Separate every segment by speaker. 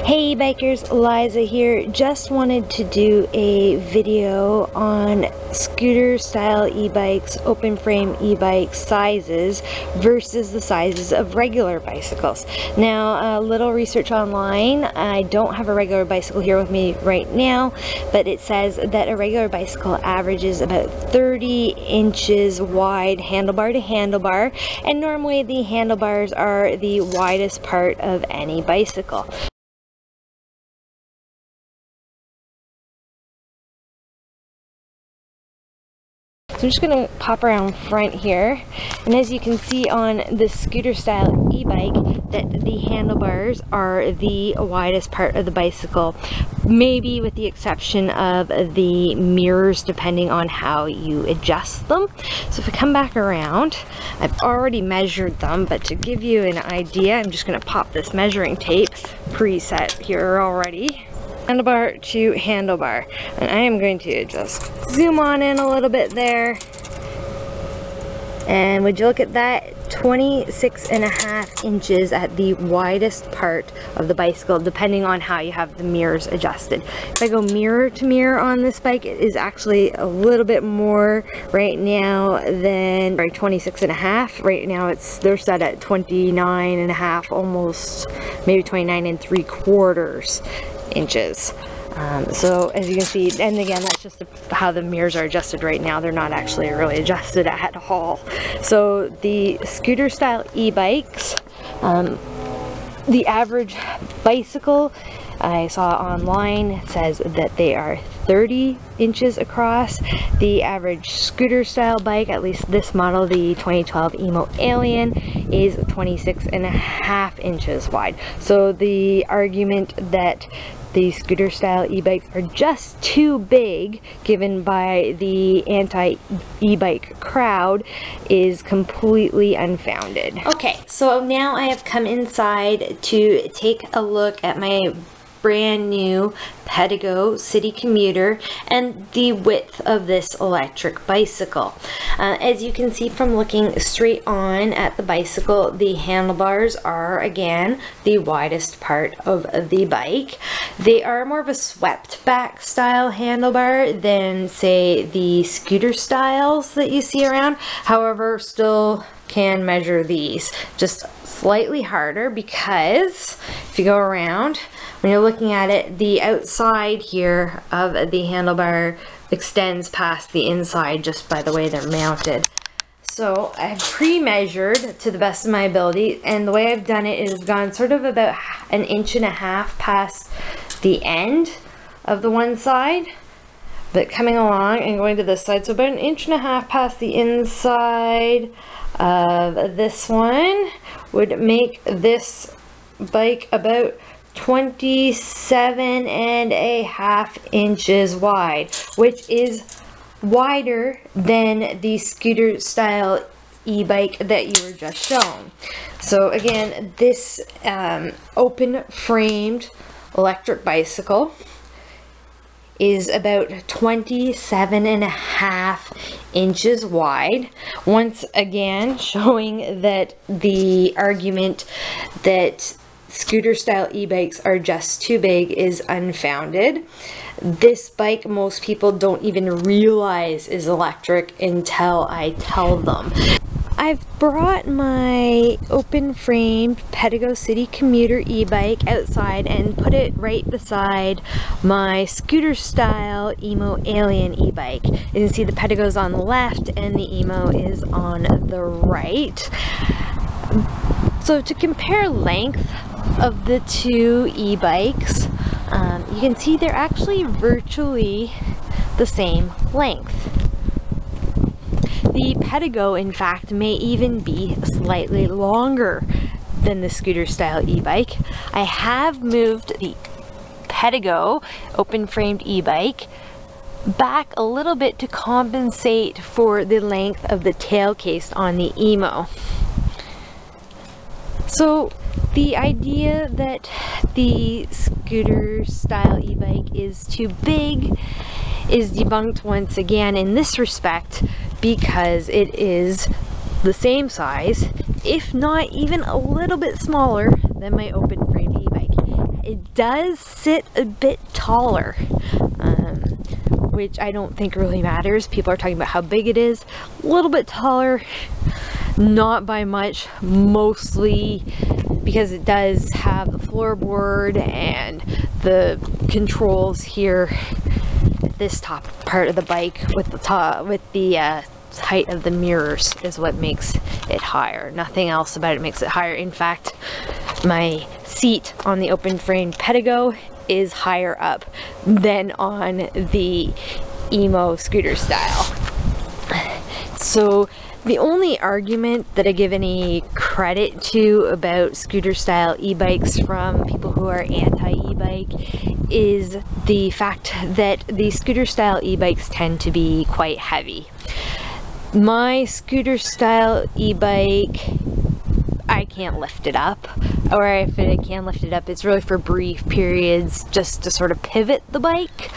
Speaker 1: Hey bikers, Liza here. Just wanted to do a video on scooter style e-bikes, open frame e-bike sizes versus the sizes of regular bicycles. Now, a little research online. I don't have a regular bicycle here with me right now, but it says that a regular bicycle averages about 30 inches wide handlebar to handlebar, and normally the handlebars are the widest part of any bicycle. So I'm just going to pop around front here, and as you can see on the scooter style e-bike, that the handlebars are the widest part of the bicycle, maybe with the exception of the mirrors depending on how you adjust them. So if I come back around, I've already measured them, but to give you an idea, I'm just going to pop this measuring tape preset here already. Handlebar to handlebar, and I am going to just zoom on in a little bit there, and would you look at that, 26.5 inches at the widest part of the bicycle, depending on how you have the mirrors adjusted. If I go mirror to mirror on this bike, it is actually a little bit more right now than 26.5. Right now they're set at 29.5, almost maybe 29.75 inches. So as you can see, and again, that's just how the mirrors are adjusted right now. They're not actually really adjusted at all. So the scooter style e-bikes, the average bicycle I saw online says that they are 30 inches across. The average scooter style bike, at least this model, the 2012 Emo Alien, is 26.5 inches wide. So the argument that the scooter style e-bikes are just too big, given by the anti-e-bike crowd, is completely unfounded. Okay, so now I have come inside to take a look at my brand new Pedigo City Commuter and the width of this electric bicycle. As you can see from looking straight on at the bicycle, the handlebars are again the widest part of the bike. They are more of a swept back style handlebar than say the scooter styles that you see around. However, still can measure these, just slightly harder, because if you go around, when you're looking at it, the outside here of the handlebar extends past the inside just by the way they're mounted. So I've pre-measured to the best of my ability, and the way I've done it is gone sort of about 1.5 inches past the end of the one side, but coming along and going to this side, so about 1.5 inches past the inside of this one would make this bike about 27.5 inches wide, which is wider than the scooter style e-bike that you were just shown. So again, this open framed electric bicycle is about 27.5 inches wide. Once again, showing that the argument that scooter style e-bikes are just too big is unfounded. This bike most people don't even realize is electric until I tell them. I've brought my open framed Pedigo City Commuter e-bike outside and put it right beside my scooter style Emo Alien e-bike. You can see the Pedigo's on the left and the Emo is on the right. So to compare length of the two e-bikes, you can see they're actually virtually the same length. The Pedigo, in fact, may even be slightly longer than the scooter style e-bike. I have moved the Pedigo open framed e-bike back a little bit to compensate for the length of the tail case on the Emo. So the idea that the scooter style e-bike is too big is debunked once again in this respect, because it is the same size, if not even a little bit smaller than my open frame e-bike. it does sit a bit taller, which I don't think really matters. People are talking about how big it is. A little bit taller, not by much, mostly because it does have the floorboard and the controls here at this top part of the bike with the height of the mirrors is what makes it higher. Nothing else about it makes it higher. In fact, my seat on the open frame Pedigo is higher up than on the emo scooter style. So the only argument that I give any credit to about scooter style e-bikes from people who are anti-e-bike is the fact that the scooter style e-bikes tend to be quite heavy. My scooter style e-bike, I can't lift it up, or if I can lift it up, it's really for brief periods just to sort of pivot the bike.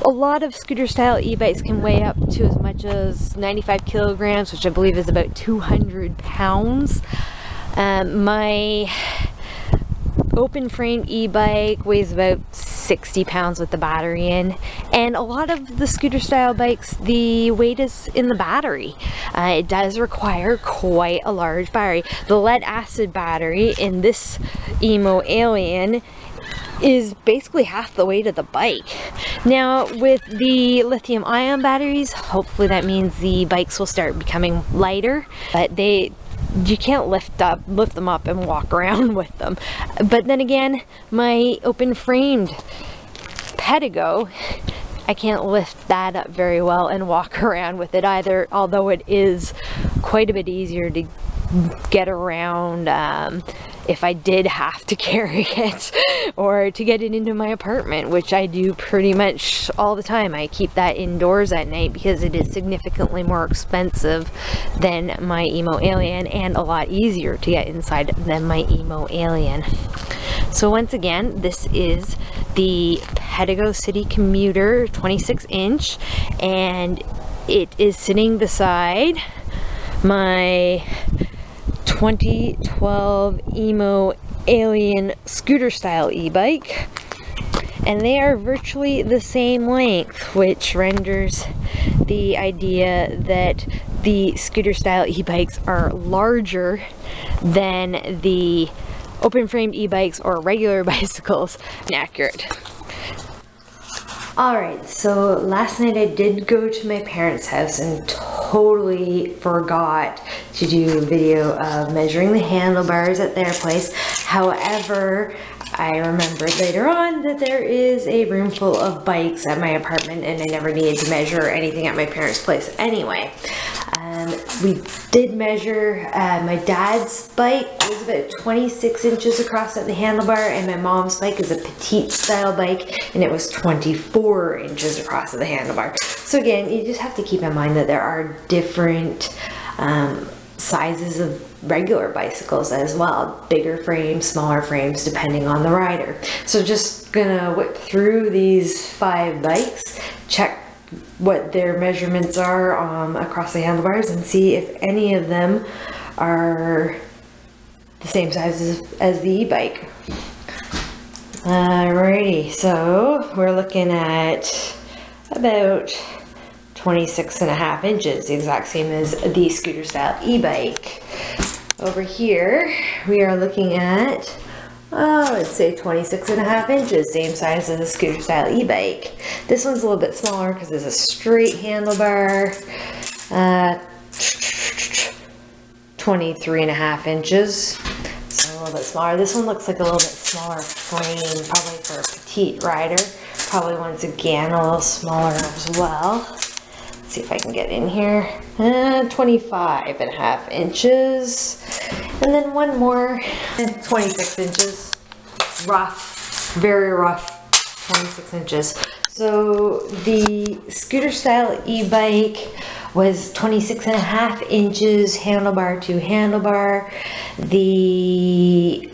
Speaker 1: A lot of scooter style e-bikes can weigh up to as much as 95 kilograms, which I believe is about 200 pounds. My open frame e-bike weighs about 60 pounds with the battery in, and a lot of the scooter style bikes, the weight is in the battery. It does require quite a large battery. The lead acid battery in this Emo Alien is basically half the weight of the bike. Now with the lithium ion batteries, hopefully that means the bikes will start becoming lighter, but you can't lift them up and walk around with them. But then again, my open framed Pedigo, I can't lift that up very well and walk around with it either, although it is quite a bit easier to get around if I did have to carry it or to get it into my apartment, which I do pretty much all the time. I keep that indoors at night because it is significantly more expensive than my Emo Alien and a lot easier to get inside than my Emo Alien. So once again, this is the Pedigo City Commuter 26-inch, and it is sitting beside my 2012 Emo Alien scooter style e-bike, and they are virtually the same length, which renders the idea that the scooter style e-bikes are larger than the open framed e-bikes or regular bicycles inaccurate. Alright, so last night I did go to my parents' house and totally forgot to do a video of measuring the handlebars at their place. However, I remembered later on that there is a room full of bikes at my apartment and I never needed to measure anything at my parents' place anyway. We did measure, my dad's bike was about 26 inches across at the handlebar, and my mom's bike is a petite style bike and it was 24 inches across at the handlebar. So again, you just have to keep in mind that there are different sizes of regular bicycles as well. Bigger frames, smaller frames, depending on the rider. So just gonna whip through these 5 bikes, check what their measurements are across the handlebars and see if any of them are the same size as the e-bike. Alrighty, so we're looking at about 26.5 inches, the exact same as the scooter style e-bike. Over here, we are looking at, let's say 26.5 inches, same size as a scooter style e-bike. This one's a little bit smaller because it's a straight handlebar. 23.5 inches, so a little bit smaller. This one looks like a little bit smaller frame, probably for a petite rider. Probably once again a little smaller as well. Let's see if I can get in here. 25.5 inches. And then one more, 26 inches. Rough, very rough, 26 inches. So the scooter style e-bike was 26.5 inches handlebar to handlebar. The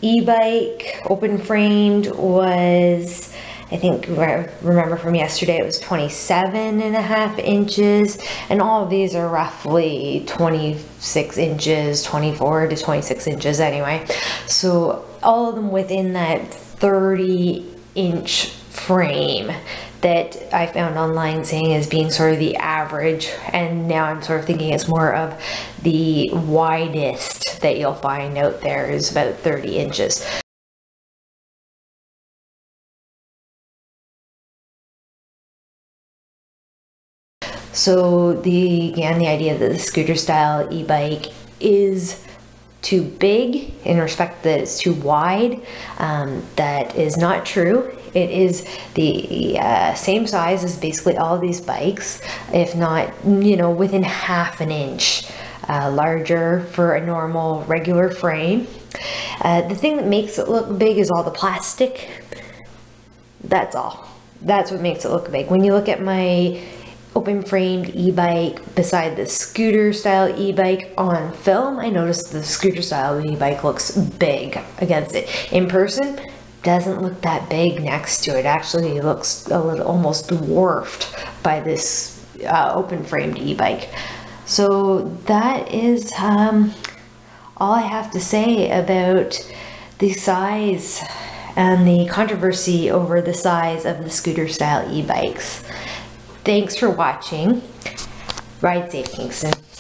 Speaker 1: e-bike open framed was, I think I remember from yesterday, it was 27.5 inches, and all of these are roughly 26 inches, 24 to 26 inches anyway. So all of them within that 30-inch frame that I found online saying as being sort of the average, and now I'm sort of thinking it's more of the widest that you'll find out there is about 30 inches. So again, the idea that the scooter style e-bike is too big in respect that it's too wide, that is not true. It is the same size as basically all of these bikes, if not, you know, within half an inch larger for a normal regular frame. The thing that makes it look big is all the plastic. That's all. That's what makes it look big. When you look at my open framed e-bike beside the scooter style e-bike on film, I noticed the scooter style e-bike looks big against it. In person, doesn't look that big next to it. Actually, it looks a little almost dwarfed by this open framed e-bike. So that is all I have to say about the size and the controversy over the size of the scooter style e-bikes. Thanks for watching. Ride safe, Kingston.